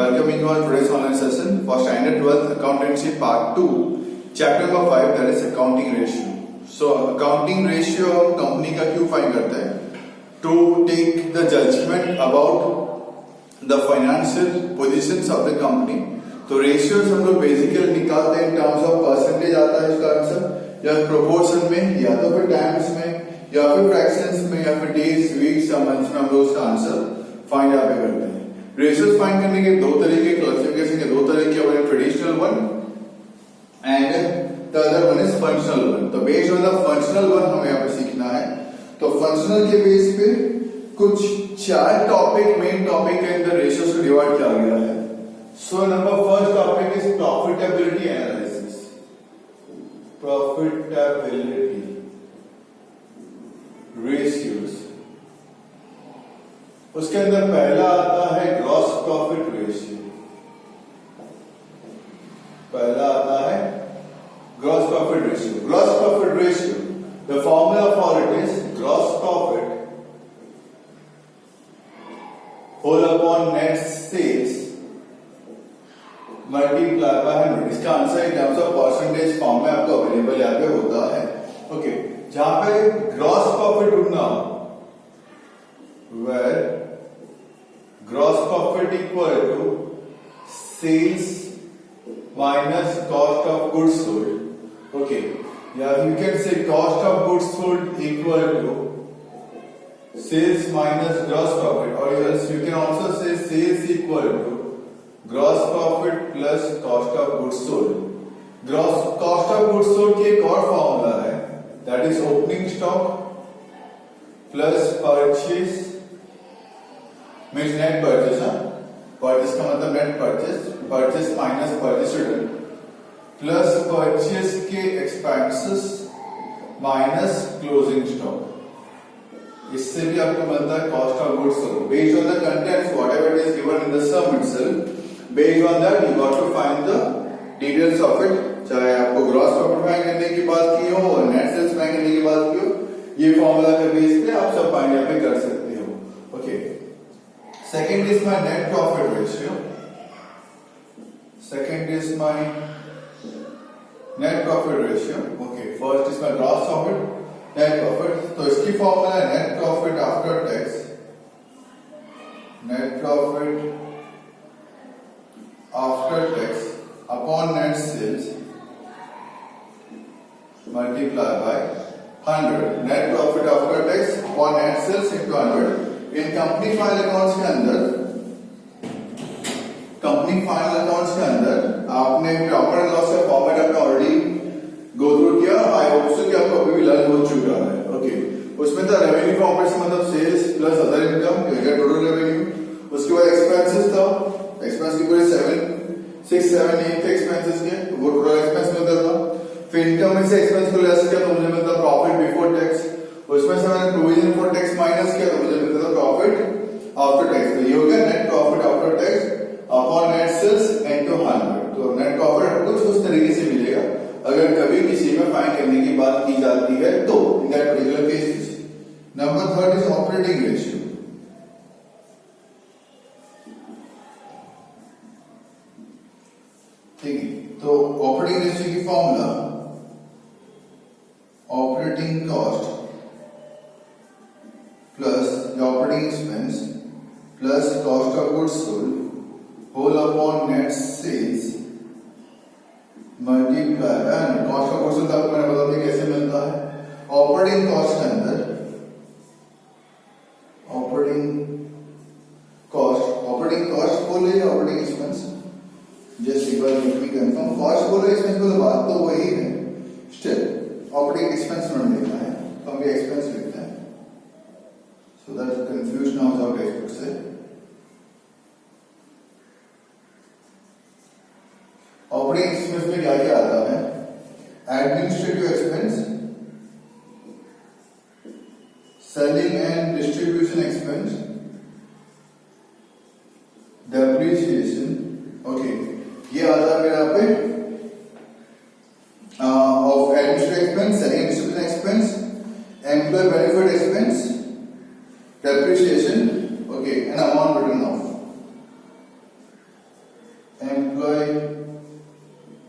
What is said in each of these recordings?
welcoming you all today's online session for Standard 12th Accountancy Part 2, Chapter number 5, that is Accounting Ratio. So, accounting ratio हम company का क्यों find करते हैं? To take the judgment about the financial positions of the company. तो ratios हम लोग basically निकालते हैं in terms of percentage आता है इसका आंसर, या proportion में, या तो फिर times में, या फिर fractions में, या फिर days, weeks या months में हम लोग उसका आंसर फाइंड यहाँ पे करते हैं. रेशियोज फाइंड करने के दो तरीके, क्लासिफिकेशन के दो तरीके, one traditional one and the other one is functional one. तो based on the functional one हमें यहाँ पे सीखना है. तो फंक्शनल के बेस पे कुछ 4 टॉपिक, मेन टॉपिक के अंदर रेशियोज को डिवाइड किया गया है. So number first topic is profitability analysis. Profitability ratios, उसके अंदर पहला आता है ग्रॉस प्रॉफिट रेशियो. पहला आता है gross profit ratio. Gross profit ratio, the formula for it is gross profit whole upon net sales multiply by 100. इसका answer in terms of percentage form में आपको अवेलेबल यहाँ पे होता है. ओके, जहां पे ग्रॉस प्रॉफिट ढूंढना हो, where gross profit equal to sales minus cost of goods sold. Okay, yeah, you can say cost of goods sold equal to sales minus gross profit, or else you can also say sales equal to gross profit plus cost of goods sold. Gross cost of goods sold की एक और formula है, that is opening stock plus purchase means net purchase. Purchase का मतलब net purchase, purchase minus purchase return plus purchase के expenses minus closing stock. इससे भी आपको मिलता है cost of goods sold. Based on the contents whatever it is given in the sum itself, based on that you got to find the details of it. चाहे आपको gross profit find करने की बात की हो और नेट सेल्स फाइंड करने की बात की हो, ये फॉर्मूला के बेस पे आप सब फाइंड यहाँ पे कर सकते हो. Okay, second is my net profit ratio. Second is my net profit ratio. Okay, first is my gross profit, net profit. तो इसकी फॉर्मूला है net profit after tax. Net profit after tax upon net sales multiply by 100. Net profit after tax upon net sales into 100. In company final accounts के अंदर, company final accounts के अंदर आपने profit and loss का format आपने already go through किया. I hope so कि आपको अभी भी लर्न हो चुका है. ओके, उसमें था रेवेन्यू फ्रॉम ऑपरेशन मतलब sales plus other income, total revenue. उसके बाद एक्सपेंसेस था, एक्सपेंस की पूरे 6, 7, 8 थे एक्सपेंसेस के, वो टोटल एक्सपेंस मिलता था. फिर इनकम में से एक्सपेंस को लेस किया तो मुझे मिलता प्रॉफिट बिफोर टैक्स. उसमें से मैंने प्रोविजन फॉर टैक्स माइनस किया तो मुझे मिलता था प्रॉफिट आफ्टर टैक्स. तो ये हो गया net profit after tax upon net sales into 100. तो नेट प्रॉफिट कुछ उस तरीके से मिलेगा अगर कभी किसी में फाइंड करने की बात की जाती है तो, in that particular case. Number third is operating ratio. ठीक है, तो ऑपरेटिंग रेशियो की formula operating cost plus the operating expense plus cost of goods sold whole upon net sales multiply and cost of goods sold आपको मैंने बता दिया कैसे मिलता है. ऑपरेटिंग कॉस्ट के अंदर ऑपरेटिंग कॉस्ट बोले या ऑपरेटिंग एक्सपेंस, जस्ट एक बार लेट मी कंफर्म. कॉस्ट बोले एक्सपेंस बोले बात तो वही है. स्टिल ऑपरेटिंग एक्सपेंस में लिखना है तो हम ये एक्सपेंस लिखते हैं. So that's confused now how I could say. Operating expense में क्या क्या आता है? Administrative expense, selling and distribution expense, depreciation. Okay, ये आता है मेरा पे of administrative expense, selling and distribution expense, employ benefit expense, depreciation, okay, and amount written off. Employ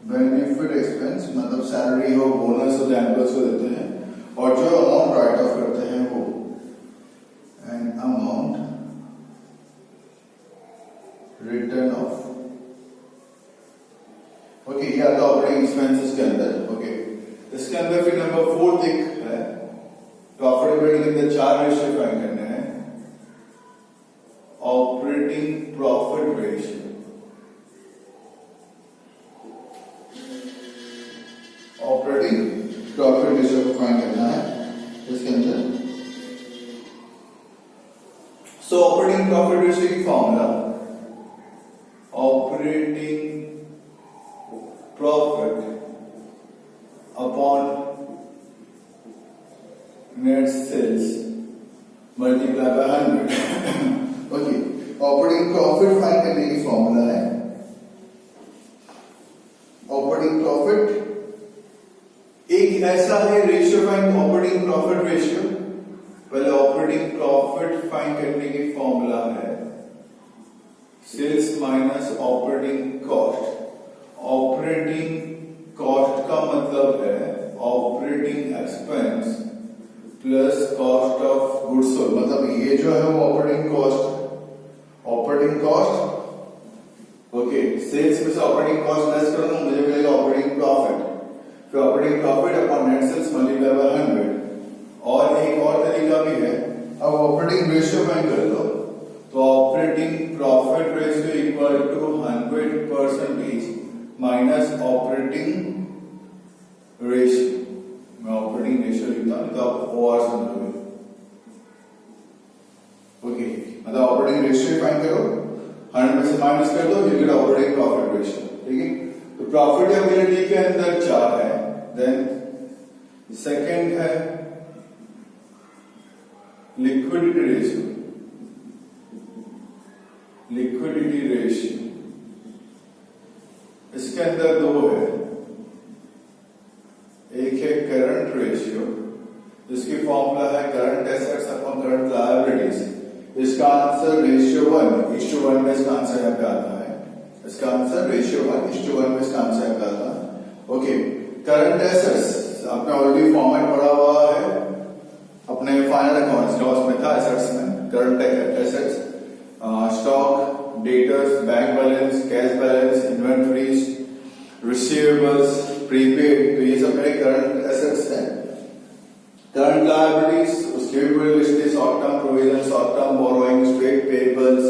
benefit expense, मतलब सैलरी हो, बोनस हो, एम्प्लॉयज को देते हैं, और जो अमाउंट राइट ऑफ करते हैं वो an amount written of. Okay, ये आता ऑपरेटिंग एक्सपेंसेस के अंदर। ओके, इसके अंदर फिर नंबर 4 दिख है, प्रॉफिटेबिलिटी के अंदर 4 रेशियो फाइंड करने हैं। Operating profit ratio, operating profit ratio को फाइंड करना है इसके अंदर। सो ऑपरेटिंग प्रॉफिट रेशियो की formula, operating profit upon net sales multiply by 100। Okay, operating profit find करने की फॉर्मूला है, ऑपरेटिंग प्रॉफिट एक ऐसा है ratio find, operating profit ratio. पहले ऑपरेटिंग प्रॉफिट फाइंड करने की फॉर्मूला है sales minus operating cost. Operating cost का मतलब है operating expense plus cost of goods sold, मतलब ये जो है वो operating cost, operating cost. Okay, sales में से ऑपरेटिंग कॉस्ट लेस करूंगा, मुझे मिलेगा ऑपरेटिंग प्रॉफिट, फिर operating profit upon net sales multiply by 100। और एक और तरीका भी है, अब ऑपरेटिंग रेशियो फाइंड कर लो, तो operating profit ratio equal to 100% minus operating ratio. मैं ऑपरेटिंग रेशियो लिखता हूं तो आप ओआर समझोगे। ओके, मतलब ऑपरेटिंग रेशियो फाइंड करो, 100 में से माइनस कर दो, you get operating profit ratio. ठीक है, तो प्रॉफिटेबिलिटी के अंदर 4 है। देन सेकंड है लिक्विडिटी रेशियो, लिक्विडिटी रेशियो इसके अंदर 2 है, एक है करंट रेशियो जिसकी फॉर्मूला है current assets upon current liabilities. इसका आंसर रेशियो 1:1 में इसका आंसर यहाँ पे आता है, इसका आंसर रेशियो 1:1 में इसका आंसर यहाँ पे आता है। ओके, करंट एसेट्स आपने ऑलरेडी फॉर्मेट पढ़ा हुआ है अपने फाइनल अकाउंट्स लॉस में था, एसेट्स में current assets, stock, debtors, bank balance, cash balance, inventories, receivables, prepaid, तो ये सब मेरे करंट एसेट्स हैं। करंट लायबिलिटीज, उसके भी पूरी लिस्ट है, short term provision, short term borrowings, trade payables,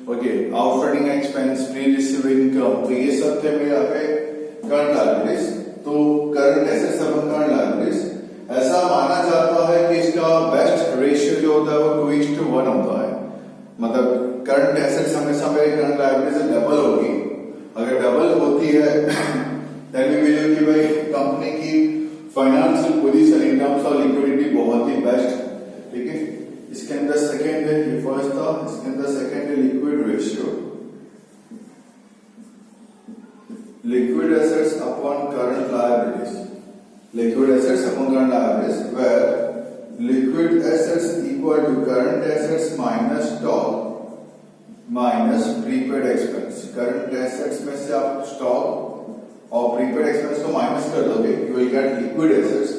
okay, outstanding expense, pre receive income, तो ये सब थे मेरे यहाँ पे करंट लायबिलिटीज। तो current assets upon current liabilities, ऐसा माना जाता है कि इसका बेस्ट रेशियो जो होता है वो 2:1 होता है, मतलब करंट एसेट्स हमेशा मेरे करंट लायबिलिटी से डबल होगी। अगर डबल होती है देन वी बिलीव कि भाई कंपनी की financial position in terms of liquidity बहुत ही बेस्ट। ठीक है, इसके अंदर सेकंड है, ये फर्स्ट था, इसके अंदर सेकंड है liquid ratio, liquid assets upon current liabilities, liquid assets upon current liabilities, where liquid assets equal to current assets minus stock minus prepaid expense. Current assets में से आप स्टॉक और प्रीपेड एक्सपेंस को minus कर दोगे, you will get liquid assets.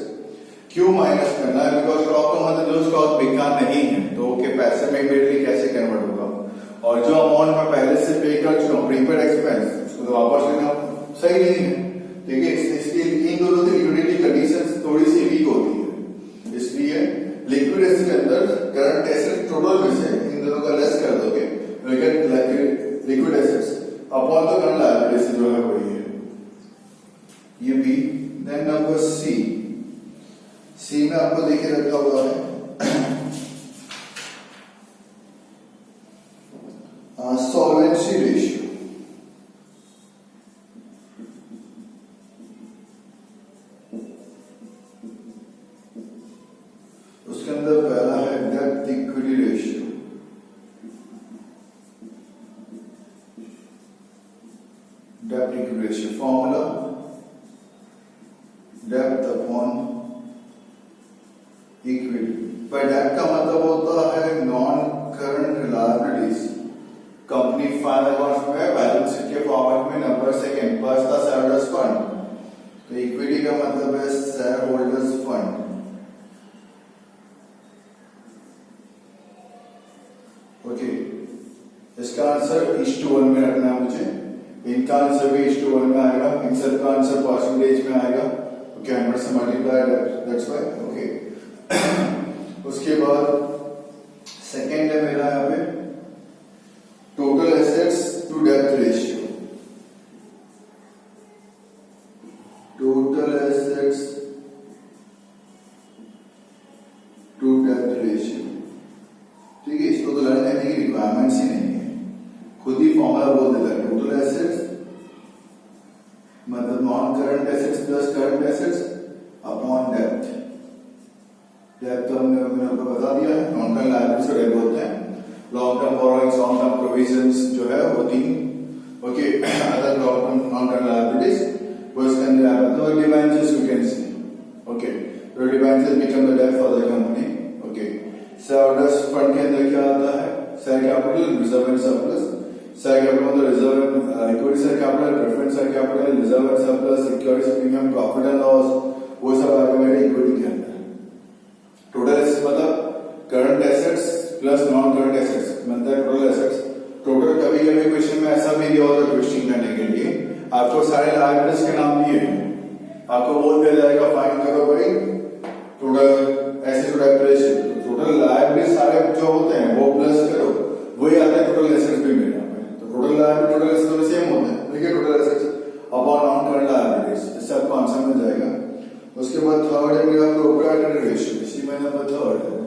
क्यों minus करना है? बिकॉज स्टॉक का मतलब जो स्टॉक बिका नहीं है तो के पैसे में इमीडिएटली कैसे कन्वर्ट होगा, और जो अमाउंट मैं पहले से पे कर चुका हूँ प्रीपेड एक्सपेंस, उसको तो वापस लेना सही नहीं है। ठीक है, इसलिए इन दोनों की लिक्विडिटी कंडीशन थोड़ी सी वीक होती है, इसलिए लिक्विड एसेट के अंदर करंट एसेट टोटल में से इन दोनों का लेस कर दोगे, liquid assets upon the current liabilities जो है वही है, ये बी। देन नंबर सी, सी में आपको देखिए रखा हुआ है सॉल्वेंसी रेशियो। उसके अंदर पहला है डेब्ट इक्विटी रेशियो, डेब्ट इक्विटी रेशियो फॉर्मूला डेब्ट अपॉन इक्विटी। पर डेब्ट का मतलब होता है non current liabilities. Company final accounts में बैलेंस शीट के फॉर्मेट का मतलब है शेयर होल्डर्स फंड। ओके, इसका आंसर ईस्ट-टू-1 में रखना है मुझे। इनका आंसर भी ईस्ट-टू-1 में आएगा, इन सब का आंसर परसेंटेज में आएगा। ओके, 100 से मल्टीप्लाई, दैट्स व्हाई। ओके, उसके बाद सेकेंड है मेरा यहाँ पे टोटल एसेट्स टू डेप्थ रेशियो। टोटल एसेट्स टू डेप्थ रेशियो, ठीक है। इसको तो लर्न करने की रिक्वायरमेंट्स ही नहीं है, खुद ही फॉर्मूला बोल देता है। टोटल एसेट्स मतलब non current assets plus current assets upon depth. Depth तो मैंने आपको बता दिया है, नॉन करंट लायबिलिटीज को डेप्थ बोलते हैं। Long term borrowings, long term provisions जो है वो 3। Okay, other long term non current liabilities वो इसके अंदर आता है। तो debentures you can see. Okay, तो debentures become the depth for the company. Okay, shareholders fund के अंदर क्या आता है? Share capital, reserve and surplus. Share capital मतलब reserve and equity share capital, preference share capital, reserve and surplus, securities premium, profit and loss, वो सब आएगा मेरे इक्विटी के अंदर। टोटल एसेट्स मतलब current assets plus non current assets मतलब total assets. Total कभी कभी क्वेश्चन में ऐसा भी दिया होता है क्वेश्चन करने के लिए, आपको सारे लायबिलिटीज के नाम दिए हैं, आपको बोल दिया जाएगा फाइंड करो भाई टोटल एसेट्स टू डेप्थ रेशियो। टोटल लायबिलिटीज सारे जो होते हैं वो प्लस करो, वही आते हैं टोटल एसेट्स भी मेरे यहाँ पे। तो टोटल लायबिलिटी टोटल एसेट्स दोनों सेम होते हैं, ठीक है। Total assets upon non current liabilities, इससे आपको आंसर मिल जाएगा। उसके बाद थर्ड है मेरा प्रोप्राइटरी रेशियो, इसी में नंबर थर्ड है।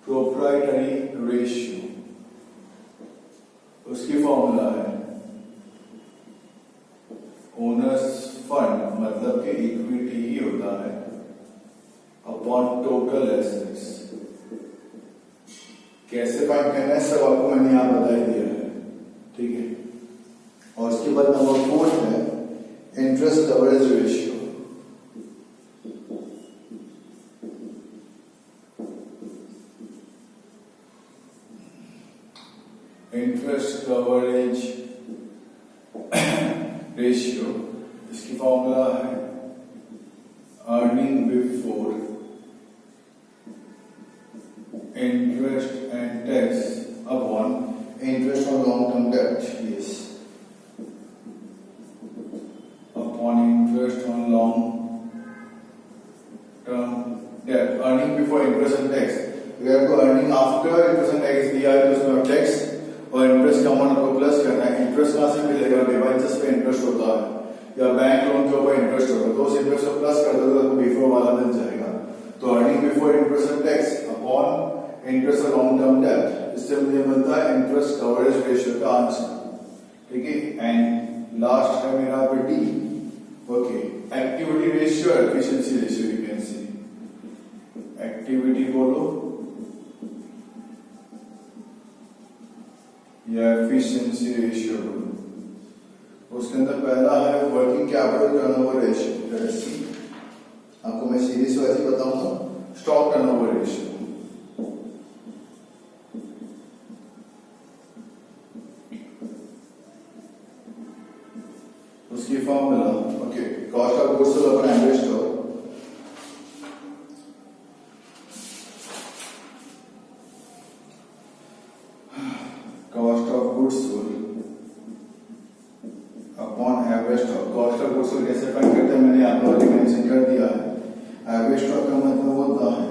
प्रोप्राइटरी रेशियो, उसकी फॉर्मूला है ओनर्स फंड मतलब कि इक्विटी ही होता है अपॉन टोटल एसेट्स। कैसे फाइंड करना है सब आपको मैंने यहां बता ही दिया है, ठीक है। और उसके बाद नंबर 4 है interest coverage ratio. Interest coverage ratio, इसकी फॉर्मूला है earning before interest and tax upon interest on long term डेब्ट। Yes, upon interest on long term डेब्ट। Earning before interest and tax, अगर आपको earning after interest and tax दिया है तो उसमें टैक्स और इंटरेस्ट का अमाउंट आपको प्लस करना है। इंटरेस्ट कहां से मिलेगा? डिबेंचर्स पे इंटरेस्ट होता है या बैंक लोन के ऊपर इंटरेस्ट होता है, तो उस इंटरेस्ट को प्लस कर दो तो आपको बिफोर वाला मिल जाएगा। तो earning before interest and tax upon interest on long term डेब्ट, इससे मुझे मिलता है इंटरेस्ट कवरेज रेशियो का आंसर, ठीक है। एंड लास्ट है मेरा पे D. Okay, activity ratio, efficiency ratio, you can C. Activity बोलो या एफिशिएंसी रेशियो बोलो। उसके अंदर पहला है वर्किंग कैपिटल टर्नओवर रेशियो। आपको मैं सीरीज वाइज बताऊंगा। स्टॉक टर्नओवर रेशियो, उसकी formula okay, cost of goods sold upon average stock. Cost of goods sold upon average stock. Cost of goods sold कैसे फाइंड करते हैं मैंने आपको ऑलरेडी मेंशन कर दिया है। एवरेज स्टॉक का मतलब होता है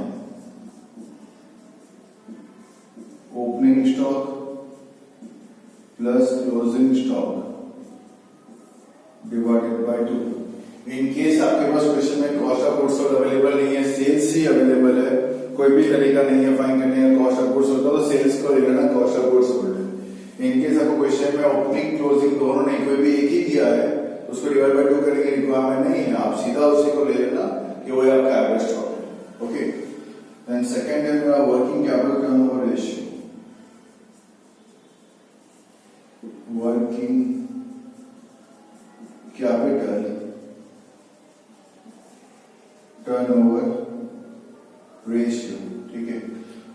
opening stock plus closing stock divided by 2। In case आपके पास क्वेश्चन में cost of goods sold available नहीं है, सेल्स ही अवेलेबल है, कोई भी तरीका नहीं है फाइंड करने का कॉस्ट ऑफ गुड्स सोल्ड का, तो सेल्स को ले लेना cost of goods sold. In case आपको क्वेश्चन में ओपनिंग क्लोजिंग दोनों नहीं, कोई भी एक ही दिया है, उसको डिवाइड बाय 2 करने की रिक्वायरमेंट नहीं है, आप सीधा उसी को ले लेना कि वो आपका एवरेज स्टॉक है। ओके, देन सेकंड है मेरा working capital turnover ratio. Working capital turnover ratio, ठीक है।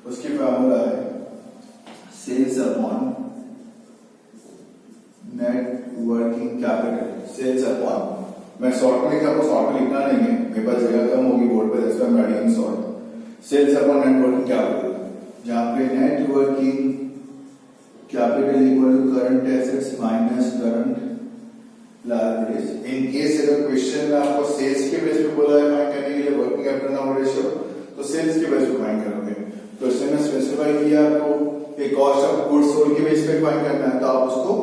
उसकी फॉर्मूला है sales upon capital sales upon, मैं शॉर्ट में लिखा, आपको शॉर्ट में लिखना नहीं है, मेरे पास जगह कम होगी बोर्ड पे, इसका मैं writing short. Sales upon net working capital, जहां पे net working capital equal to current assets minus current liabilities. In case अगर क्वेश्चन में आपको सेल्स के बेस पे बोला है फाइंड करने के लिए वर्किंग कैपिटल नाउ रेशियो, तो सेल्स के बेस पे फाइंड करोगे। तो इसमें मैं स्पेसिफाई किया आपको कि कॉस्ट ऑफ गुड्स सोल्ड के बेस पे फाइंड करना है, तो आप उसको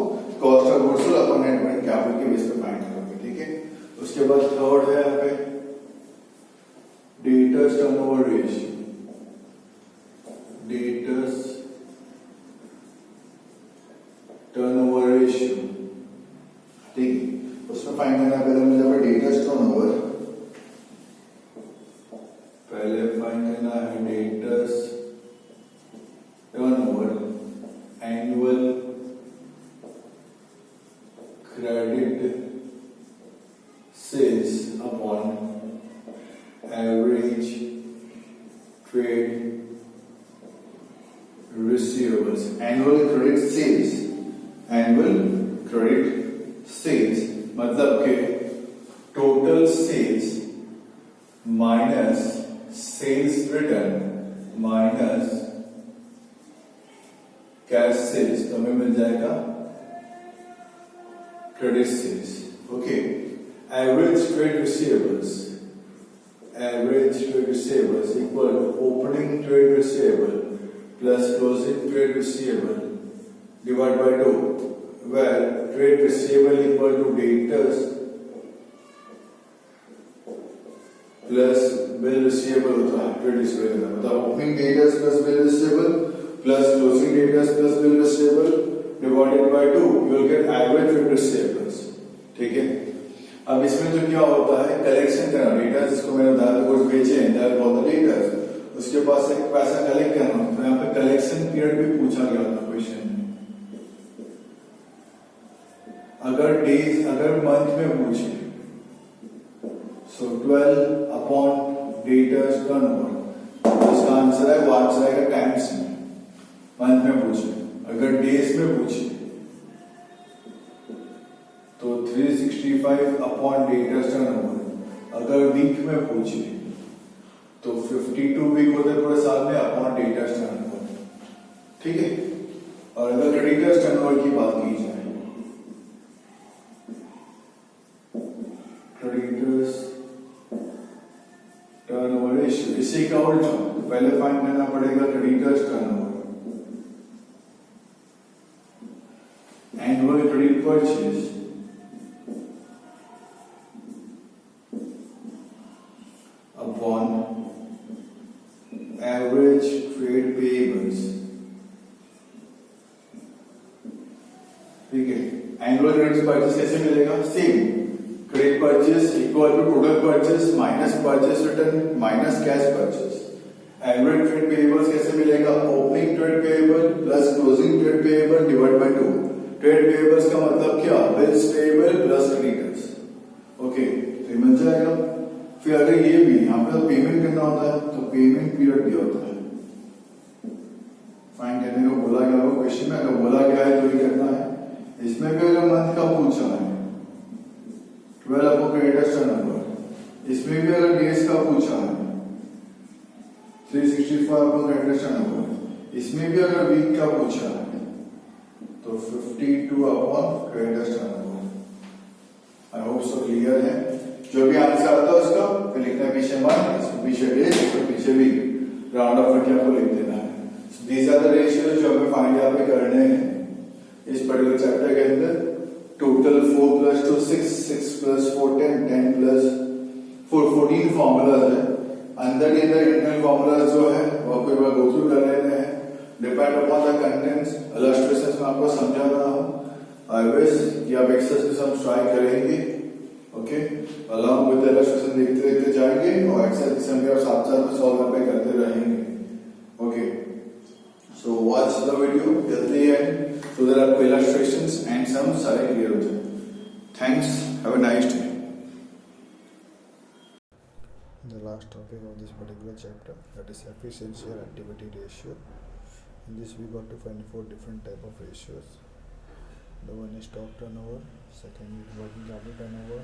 cost of goods sold upon net working capital के बेस पे फाइंड करोगे, ठीक है। उसके बाद थर्ड है यहाँ पे debtors turnover ratio, debtors turnover ratio, ठीक है। उसमें फाइंड करना है, पहले मुझे डेटर्स टर्नओवर, पहले फाइंड करना है debtors turnover annual credit sales upon average trade receivables। Annual credit sales, annual credit sales मतलब के total sales minus sales return minus cash sales, तो हमें मिल जाएगा credit sales, okay. Average trade receivables, average trade receivables equal to opening trade receivable plus closing trade receivable divided by 2, where trade receivable equal to debtors plus bill receivable होता है trade receivable, मतलब opening debtors plus bill receivable plus closing debtors plus bill receivable divided by 2, you will get average trade receivables, ठीक है। अब इसमें जो क्या होता है, कलेक्शन करना, डेटर्स जिसको मैंने उधार कुछ बेचे हैं, दैट फॉर द डेटर्स, उसके पास एक पैसा कलेक्ट करना, तो यहाँ पे कलेक्शन पीरियड भी पूछा गया था क्वेश्चन में। अगर डेज, अगर मंथ में पूछे, सो 12 अपॉन डेटर्स टर्नओवर, तो इसका आंसर है, वो आंसर आएगा टाइम्स में, मंथ में पूछे। अगर डेज में पूछे तो 365 अपॉन डेटर्स टर्नओवर। अगर वीक में पूछे तो 52 वीक होते पूरे साल में अपॉन डेटर्स टर्नओवर, ठीक है। और अगर क्रेडिटर्स टर्नओवर की बात की जाए, क्रेडिटर्स टर्नओवर रेशियो, इसी का उल्टा, तो पहले फाइंड करना पड़ेगा creditors turnover, annual credit purchase upon average trade payables, ठीक है। एनुअल क्रेडिट परचेज कैसे मिलेगा, same, credit purchase equal to total purchase minus purchase return minus cash purchase. Average trade payables कैसे मिलेगा, opening trade payable plus closing trade payable divide by 2। Trade payables का मतलब क्या, bills payable plus creditors, okay, तो मिल जाएगा। फिर अगर ये भी यहाँ पे पेमेंट करना होता है, तो पेमेंट पीरियड भी होता है, फाइंड करने को बोला गया हो क्वेश्चन में, अगर बोला गया है तो ही करना है। इसमें भी अगर मंथ का पूछा है 12 आपको क्रेडिटर्स टर्नओवर, इसमें भी अगर डेज का पूछा है 365 आपको क्रेडिटर्स टर्नओवर, इसमें भी अगर वीक का पूछा है तो 52 upon creditors turnover. I hope so clear है। जो भी आंसर आता है उसका फिर लिखना है पीछे मंथ, इसको पीछे डेज, इसको पीछे वीक, राउंड ऑफ करके आपको लिख देना है। दीज आर द रेशियोज जो हमें फाइंड यहाँ पे करने हैं इस पर्टिकुलर चैप्टर के अंदर। टोटल 4 + 2 6, 6 + 4 10, 10 + 4 14 फॉर्मूलाज है। अंदर के अंदर इंटरनल फॉर्मूलाज जो है वो आपको एक बार गो थ्रू कर लेते हैं, depend upon the contents. Illustrations में आपको समझा रहा हूँ, आई विश कि आप एक्सरसाइज के साथ ट्राई करेंगे, ओके। अलॉन्ग विद इलस्ट्रेशन देखते देखते जाएंगे और एक्सरसाइज भी आप साथ साथ सॉल्व पे करते रहेंगे, okay. So watch the video till the end so that आपको illustrations and sum सारे क्लियर हो जाए। Thanks, have a nice day. The last topic of this particular chapter, that is efficiency or activity ratio. In this we got to find 4 different type of ratios. The one is stock turnover, second is working capital turnover,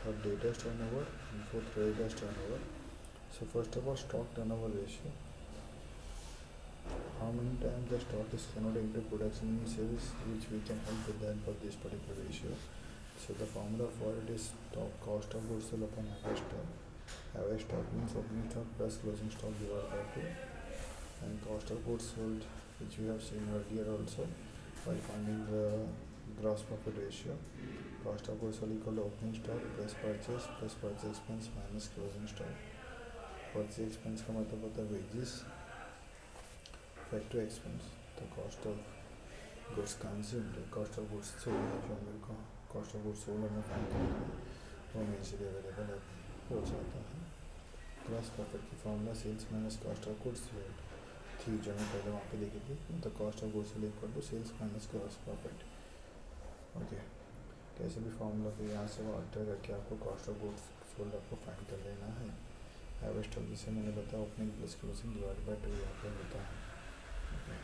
third debtors turnover, and fourth creditors turnover. So first of all, stock turnover ratio. How many times the stock is converted into production and sales, which we can help with the help of this particular ratio. So the formula for it is stock cost of goods sold upon average stock. Average stock means opening stock plus closing stock divided by 2. And cost of goods sold, which we have seen earlier also, by finding the gross profit ratio. Cost of goods sold equal to opening stock plus purchase expense minus closing stock. Purchase expense का मतलब होता है wages, factory expense, तो cost of goods consumed, cost of goods sold है जो मेरे को cost of goods sold हमें फाइंड करना है, वो मेरे से अवेलेबल हो जाता है. ग्रॉस प्रॉफिट की formula sales minus cost of goods sold थी, जो मैं पहले वहाँ पे लिखी थी, मतलब cost of goods sold equal to sales minus gross profit. Okay, कैसे भी फॉर्मूला को यहाँ से वो अल्टर करके आपको कॉस्ट ऑफ गुड्स सोल्ड आपको फाइंड कर लेना है. एवरेज स्टॉक जिसे मैंने बताया opening plus closing divide by 2 यहाँ पे होता है. Okay,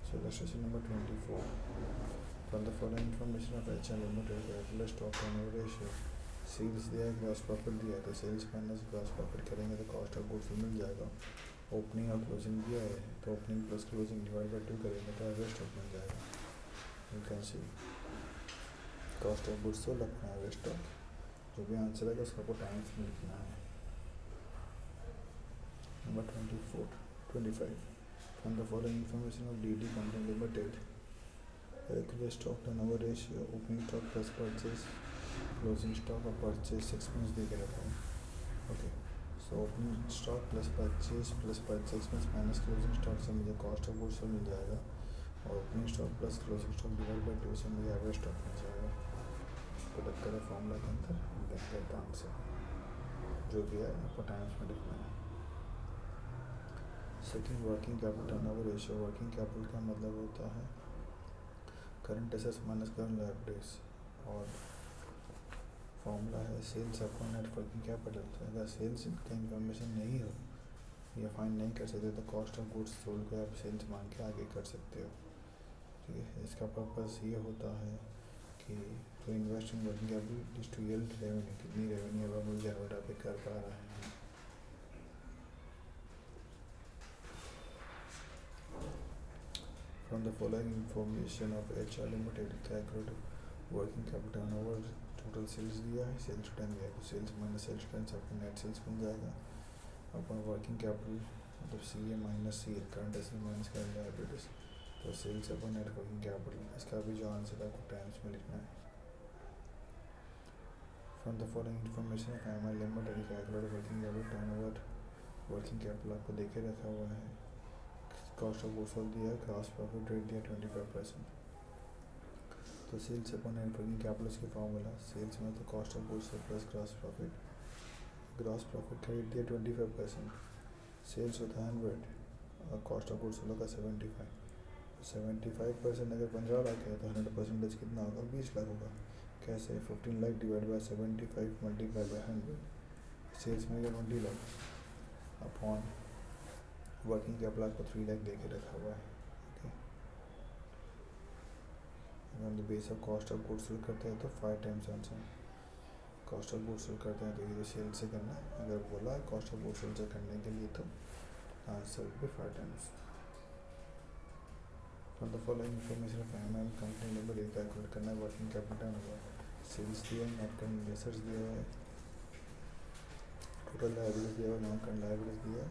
so illustration number 24. From the following information of HR limited calculate stock turnover ratio. Sales दिया है, ग्रॉस प्रॉफिट दिया है, तो सेल्स माइनस ग्रॉस प्रॉफिट करेंगे तो कॉस्ट ऑफ गुड्स मिल जाएगा. ओपनिंग और क्लोजिंग दिया है, तो opening plus closing divide by 2 करेंगे तो एवरेज स्टॉक मिल जाएगा. You can C cost of goods sold अपना एवरेज स्टॉक. जो भी आंसर है उसको टाइम्स में लिखना है. Number 25. From the following information of D company limited calculate stock turnover ratio. Opening stock plus purchase closing stock और परचेज एक्सपेंस दे के रखा है. Okay, so opening stock plus purchase expense minus closing stock से मुझे cost of goods मिल जाएगा, और opening stock plus closing stock divide by 2 से मुझे एवरेज स्टॉक मिल जाएगा. पुट करें फॉर्मूला के अंदर, गेट द आंसर. जो भी है आपको टाइम्स में लिखना है. Second, working capital turnover ratio. Working capital का मतलब होता है current assets minus current liabilities, और फॉर्मूला है sales upon net working capital. अगर सेल्स का इन्फॉर्मेशन नहीं हो या फाइंड नहीं कर सकते तो कॉस्ट ऑफ गुड्स सोल्ड को आप सेल्स मान के आगे कर सकते हो. ठीक है, इसका पर्पस ये होता है कि to invest in working capital is to yield revenue. कितनी रेवेन्यू अब मुझे जनरेट पे कर पा रहे हैं. From the following information of HR limited calculate working capital turnover. Total sales दिया है, सेल्स रिटर्न दिया है, तो सेल्स माइनस सेल्स रिटर्न से आपको नेट सेल्स मिल जाएगा. अपन वर्किंग कैपिटल मतलब C A minus C L, current asset minus current liabilities, तो sales upon net working capital. इसका भी जो आंसर है आपको टाइम्स में लिखना है. From the following information of M I limited calculate working capital turnover. Working capital आपको देखे रखा हुआ है. कॉस्ट ऑफ गुड्स सोल्ड दिया है, ग्रॉस प्रॉफिट रेट दिया 25%. तो sales upon net working capital की फॉर्मूला सेल्स में तो cost of goods sold plus gross profit. Gross profit का रेट दिया 25%, सेल्स होता है 100 और कॉस्ट ऑफ गुड्स सोल्ड का 75. 75% अगर 15 लाख है तो 100% कितना होगा, 20 लाख होगा. कैसे, 15 lakh divide by 75 multiply by 100. Sales में 20 लाख अपॉन वर्किंग कैपिटल आपको 3 लाख दे के रखा हुआ है. On the base of cost of goods sold करते हैं तो 5 times answer. Cost of goods sold करते हैं तो ये सेल से करना है. अगर बोला है कॉस्ट ऑफ गुड्स सोल्ड से करने के लिए तो आंसर भी 5 times. From the following information of M company limited calculate करना है वर्किंग कैपिटल टर्नओवर. सेल्स दिया है, नॉन करंट एसेट्स दिया है, टोटल लायबिलिटीज दिया है, नॉन करंट लायबिलिटीज दिया है,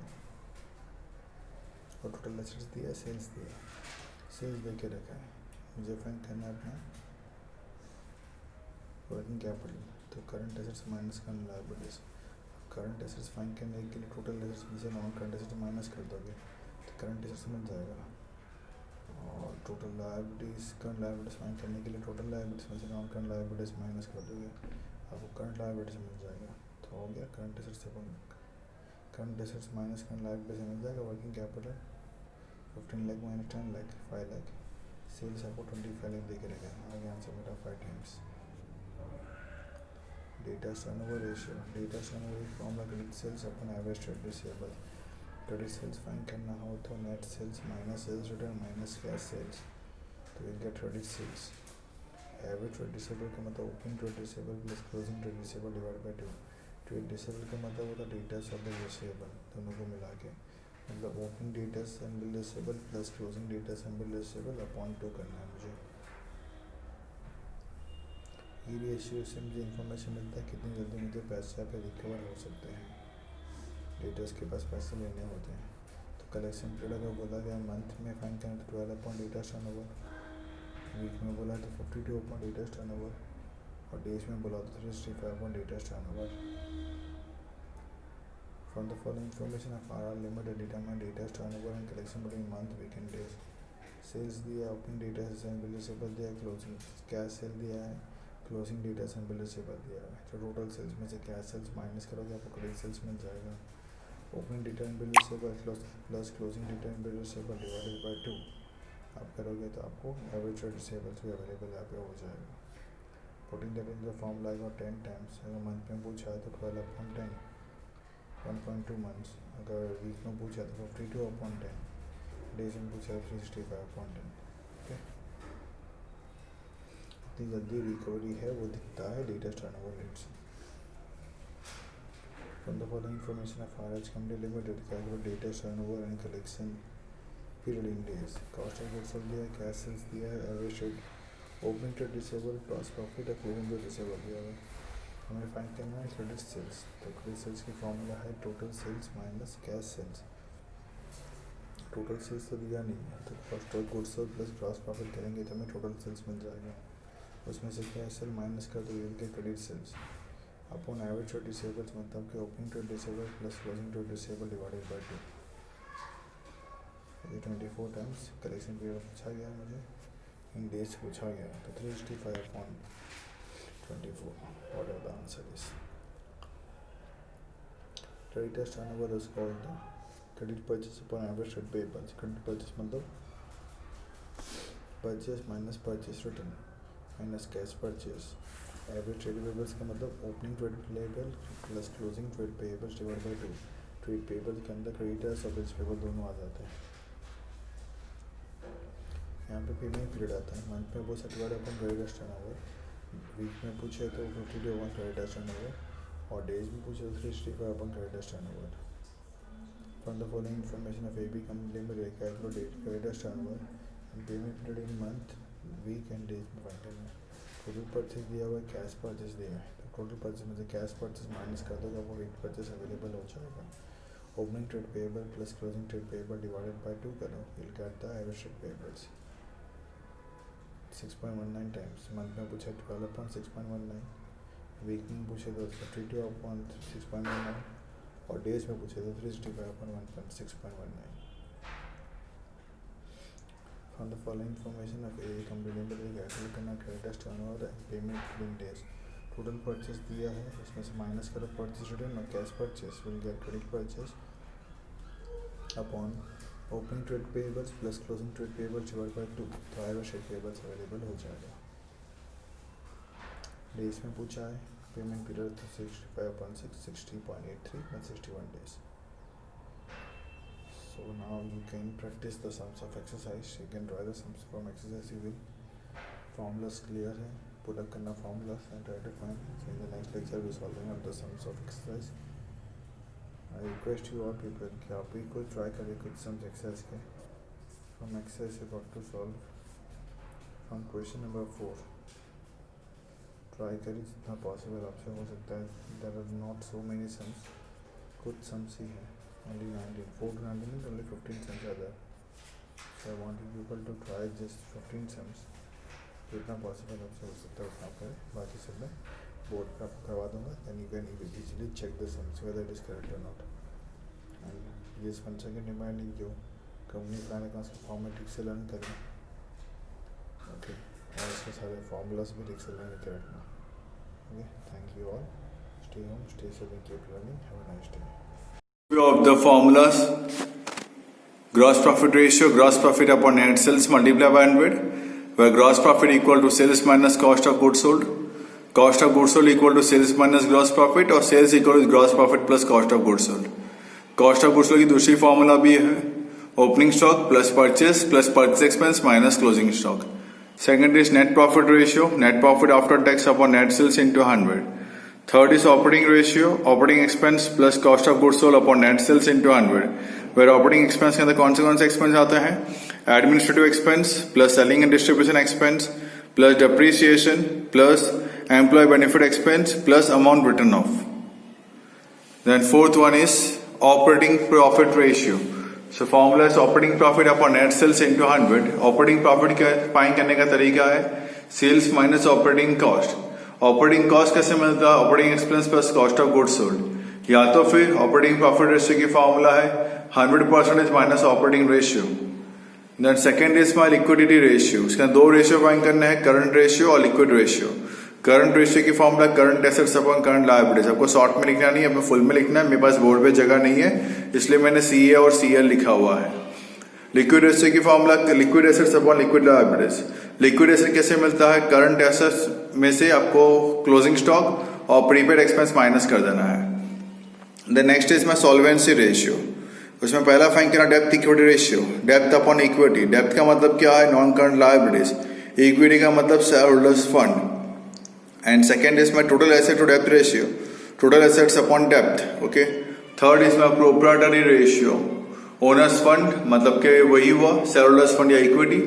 और टोटल एसेट्स दिया है, सेल्स दिया है. सेल्स दे के रखा है, मुझे फाइंड करना है अपना वर्किंग कैपिटल. तो current assets minus current liabilities. Current assets find करने के लिए टोटल एसेट्स में से नॉन करंट एसेट्स माइनस कर दोगे तो करंट एसेट्स मिल जाएगा. और total liabilities, current liabilities find करने के लिए टोटल लायबिलिटीज में से नॉन करंट लायबिलिटीज माइनस कर दोगे, आपको करंट लायबिलिटीज मिल जाएगा. तो हो गया करंट एसेट्स से current assets minus current liabilities मिल जाएगा. Working capital 15 lakh minus 10 lakh 5 lakh. Sales आपको 25 लाख दे के रखा है. आगे आंसर बेटा 5 times. Debtor turnover ratio. Debtor turnover formula credit sales upon average trade receivable. Credit sales find करना हो तो net sales minus sales return minus cash sales. तो will get credit sales. Average trade receivable का मतलब opening trade receivable plus closing trade receivable divide by 2। Trade receivable का मतलब होता है डेटर्स ऑफ द रिसीवेबल, दोनों को मिला के मतलब opening debtors and bill receivable plus closing debtors and bill receivable upon 2 करना है मुझे। ये रेशियो से मुझे इन्फॉर्मेशन मिलता है कितनी जल्दी मुझे पैसे पे रिकवर हो सकते हैं, डेटर्स के पास पैसे लेने होते हैं। तो कलेक्शन पीरियड अगर बोला गया मंथ में फाइन करें तो 12 अपॉन डेटर्स टर्नओवर, वीक में बोला तो 52 अपॉन डेटर्स टर्नओवर, और डेज में बोला तो 365 upon debtors turnover. From the following information of R limit determine debtors turnover and collection between month, week and days. Sales दिया, opening debtors and bill receivable दिया, closing cash sale दिया है, closing debtors and bill receivable दिया है। तो total sales में से cash sales minus करोगे आपको क्रेडिट सेल्स मिल जाएगा। Opening debtor and bill receivable plus closing debtor and bill receivable divided by 2 आप करोगे तो आपको एवरेज ट्रेड रिसीवेबल्स भी अवेलेबल यहाँ पे हो जाएगा। Putting that in the form like और 10 टाइम्स, अगर मंथ में पूछा है तो 12 अपॉन 10 1.2 मंथ्स, अगर वीक में पूछा है तो 52 अपॉन 10, डेज में पूछा है 365 अपॉन 10। ओके, जितनी जल्दी रिकवरी है वो दिखता है लेटेस्ट टर्नओवर रेट से। From the following information of RH Company Limited, calculate latest turnover and collection period in days. Cost of goods sold दिया है, cash sales दिया है, average trade, opening trade receivable, gross profit और closing trade receivable दिया है। हमें find करना है क्रेडिट सेल्स। तो क्रेडिट सेल्स की फॉर्मूला है total sales minus cash sales. Total sales तो दिया नहीं है, तो cost of goods sold plus gross profit करेंगे तो हमें टोटल सेल्स मिल जाएगा। उसमें से कैश सेल माइनस कर दो के credit sales upon average trade receivables, मतलब कि opening trade receivable plus closing trade receivable divided by 2। ये 24 टाइम्स कलेक्शन पीरियड पूछा गया मुझे, इन डेज पूछा गया, तो 365 upon 24 what are the answer is. Creditors turnover is called the credit purchase upon average trade payables. Credit purchase मतलब purchase minus purchase return minus cash purchase. Average trade payables का मतलब opening trade payable plus closing trade payables divide by 2। Trade payable के अंदर creditors और bills payable दोनों आ जाते हैं। यहाँ पे पेमेंट पीरियड आता है, मंथ में वो 31 अपॉन क्रेडिटर्स टर्नओवर, वीक में पूछे तो 52 अपॉन क्रेडिटर्स टर्नओवर, और डेज में पूछे तो 365 upon creditors turnover. From the following information of AB company limited, calculate creditors turnover and payment period in month, week and days में फाइंड करना है। टोटल परचेज दिया हुआ है, कैश परचेज दिया है, तो टोटल परचेज में से कैश परचेज माइनस कर दो तो आपको क्रेडिट परचेज अवेलेबल हो जाएगा। Opening trade payable plus closing trade payable divided by 2 करो, will get the average trade payables 6.19 times. Month में पूछा 12 अपॉन 6.19, वीक में पूछे तो 52 अपॉन 6.19, और डेज में पूछे तो 365 upon 1.6.19। From the following information of A company limited, calculate करना creditors turnover and payment between days. Total purchase दिया है, इसमें से माइनस करो परचेस रिटर्न और cash purchase, will get credit purchase upon opening trade payables plus closing trade payables divide by 2, तो average trade payables available हो जाएगा। Days में पूछा है, पेमेंट पीरियड तो 65 upon 6, 60.83 and 61 days. So now you can practice the sums of exercise. You can draw the sums from exercise. You will formulas clear है, put up करना formulas and try to find. So in the next lecture we solving of the sums of exercise. I request you all people कि आप भी कुछ try करिए कुछ sums exercise के। From exercise you got to solve from question number 4. Try करिए जितना possible आपसे हो सकता है। There are not so many sums. कुछ sums ही है। Only 19, 4 to 19 means only 15 sums are there. So I wanted people to try just 15 sums. जितना possible आपसे हो सकता है उतना करें, बाकी सब मैं बोर्ड पर आपको करवा दूँगा, then you can easily check the sums whether it is correct or not. And yes, once again reminding you, company plan accounts के फॉर्मेट ठीक से लर्न करें, ओके, और इसके सारे फॉर्मूलाज भी ठीक से लर्न करके रखना। Okay, thank you all, stay home, stay safe and keep learning, have a nice day. Of the formulas, gross profit ratio, gross profit upon net sales multiplied by 100, where gross profit equal to sales minus cost of goods sold, cost of goods sold equal to sales minus gross profit, और sales equal to gross profit plus cost of goods sold. cost of goods sold की दूसरी formula भी है, opening stock plus purchase expense minus closing stock. Second is net profit ratio, net profit after tax upon net sales into 100. Third is operating ratio, operating expense plus cost of goods sold upon net sales into 100. Where operating expense के अंदर कौन से expense आते हैं? Administrative expense plus selling and distribution expense plus depreciation plus employee benefit expense plus amount written off. Then fourth one is operating profit ratio. So formula is operating profit upon net sales into 100. Operating profit का find करने का तरीका है sales minus operating cost. Operating cost कैसे मिलता है? Operating expense plus cost of goods sold. या तो फिर ऑपरेटिंग प्रॉफिट रेशियो की फॉर्मूला है 100% minus operating ratio. Then second is my liquidity ratio. इसका दो रेशियो फाइंड करना है, करंट रेशियो और लिक्विड रेशियो. करंट रेशियो की formula current assets upon current liabilities. आपको शॉर्ट में लिखना नहीं है, आपको फुल में लिखना है. मेरे पास बोर्ड पे जगह नहीं है इसलिए मैंने CA और CL लिखा हुआ है. लिक्विड रेशियो की formula liquid assets upon liquid liabilities. Liquid asset कैसे मिलता है? करंट एसेट्स में से आपको क्लोजिंग स्टॉक और प्रीपेड एक्सपेंस माइनस कर देना है. The next is my solvency ratio. उसमें पहला फाइंड करना depth equity ratio. Depth upon equity. Depth का मतलब क्या है? Non current liabilities. इक्विटी का मतलब share holders fund. And second is my total asset to डेप्थ ratio. Total assets upon depth. Okay. Third is my proprietary ratio. Owner's fund मतलब के वही हुआ शेयर होल्डर्स फंड या equity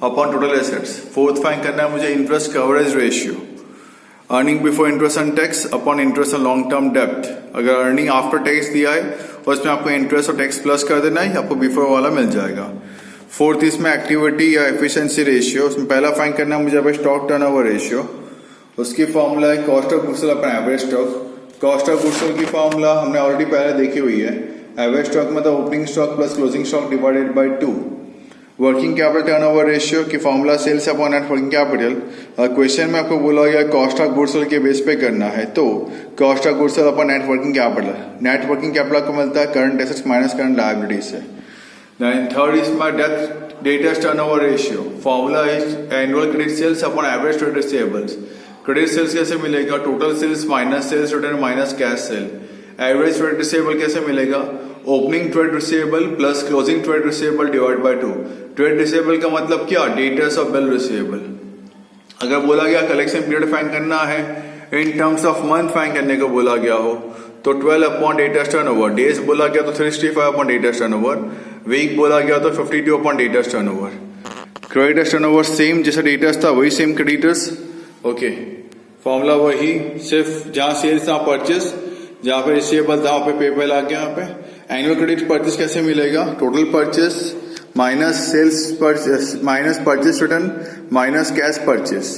upon total assets. Fourth find करना है मुझे interest coverage ratio. Earning before interest on tax upon interest on long term depth. अगर earning after tax दिया है और उसमें आपको इंटरेस्ट और टैक्स प्लस कर देना है, आपको बिफोर वाला मिल जाएगा. फोर्थ इसमें एक्टिविटी या एफिशिएंसी रेशियो. उसमें पहला फाइंड करना है मुझे स्टॉक टर्नओवर रेशियो. उसकी फॉर्मूला है cost of goods sold upon average stock. Cost of goods sold की फॉर्मूला हमने ऑलरेडी पहले देखी हुई है. एवरेज स्टॉक मतलब opening stock plus closing stock divided by 2. Working capital turnover ratio की formula sales upon net working capital. Question में आपको बोला गया कॉस्ट ऑफ गुड्स सोल्ड के बेस पे करना है, तो cost of goods sold upon net working capital. Net working capital आपको मिलता है current assets minus current liabilities से. Then third is my debtors turnover ratio. Formula is annual credit sales upon average trade receivables. Credit sales कैसे मिलेगा? Total sales minus sales return minus cash sale. Average trade receivable कैसे मिलेगा? Opening trade receivable plus closing trade receivable divide by 2. Trade receivable का मतलब क्या? Debtors of bill receivable. अगर बोला गया कलेक्शन पीरियड फाइंड करना है इन टर्म्स ऑफ मंथ फाइंड करने को बोला गया हो तो 12 अपॉन डेटर्स टर्नओवर. डेज बोला गया तो 365 अपॉन डेटर्स टर्नओवर. वीक बोला गया तो 52 upon debtors turnover. Creditors turnover same जैसा डेटर्स था वही सेम क्रेडिटर्स. ओके. फॉर्मूला वही, सिर्फ जहां सेल्स था परचेस, जहां पे रिसीवेबल था वहां पे पेबल आ गया. यहाँ पे एनुअल क्रेडिट परचेस कैसे मिलेगा? Total purchase minus sales purchase minus purchase return minus cash purchase.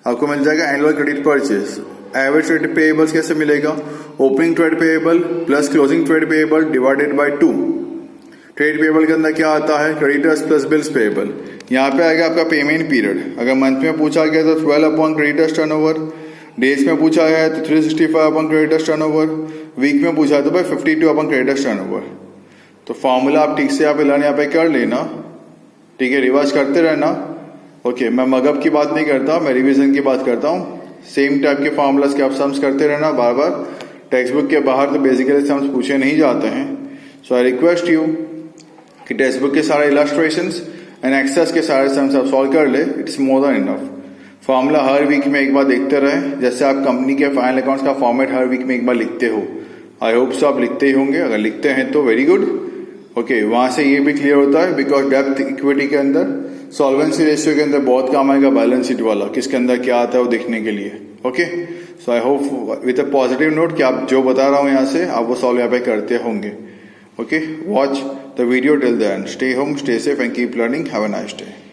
आपको मिल जाएगा annual credit purchase. Average trade payables कैसे मिलेगा? Opening trade payable plus closing trade payable divided by 2. Trade payable के अंदर क्या आता है? Creditors plus bills payable. यहाँ पे आएगा आपका पेमेंट पीरियड. अगर मंथ में पूछा गया तो 12 अपॉन क्रेडिटर्स टर्नओवर. डेज में पूछा गया है तो 365 अपॉन क्रेडिटर्स टर्नओवर. वीक में पूछा तो भाई 52 अपॉन क्रेडिटर्स टर्नओवर. तो फॉर्मूला आप ठीक से यहाँ पे लर्न यहाँ पे कर लेना. ठीक है, रिवाइज करते रहना. ओके. मैं मगअप की बात नहीं करता, मैं रिवीजन की बात करता हूँ. सेम टाइप के फॉर्मूलाज के आप सम्स करते रहना बार बार. टेक्स्ट बुक के बाहर तो बेसिकली सम्स पूछे नहीं जाते हैं. सो आई रिक्वेस्ट यू कि टेक्स्ट बुक के सारे इलस्ट्रेशंस एंड एक्सरसाइज के सारे सम्स आप सॉल्व कर ले. It's more than enough. Formula हर वीक में एक बार देखते रहे, जैसे आप कंपनी के फाइनल अकाउंट्स का फॉर्मेट हर वीक में एक बार लिखते हो. आई होप सो आप लिखते ही होंगे. अगर लिखते हैं तो वेरी गुड. ओके. वहां से ये भी क्लियर होता है बिकॉज डेप्थ इक्विटी के अंदर सॉल्वेंसी रेशियो के अंदर बहुत काम आएगा बैलेंस शीट वाला, किसके अंदर क्या आता है वो देखने के लिए. Okay. So I hope with a positive note कि आप जो बता रहा हूँ यहाँ से आप वो सॉल्व यहाँ पे करते होंगे. Okay. Watch the video till the end. Stay home, stay safe and keep learning. Have a nice day.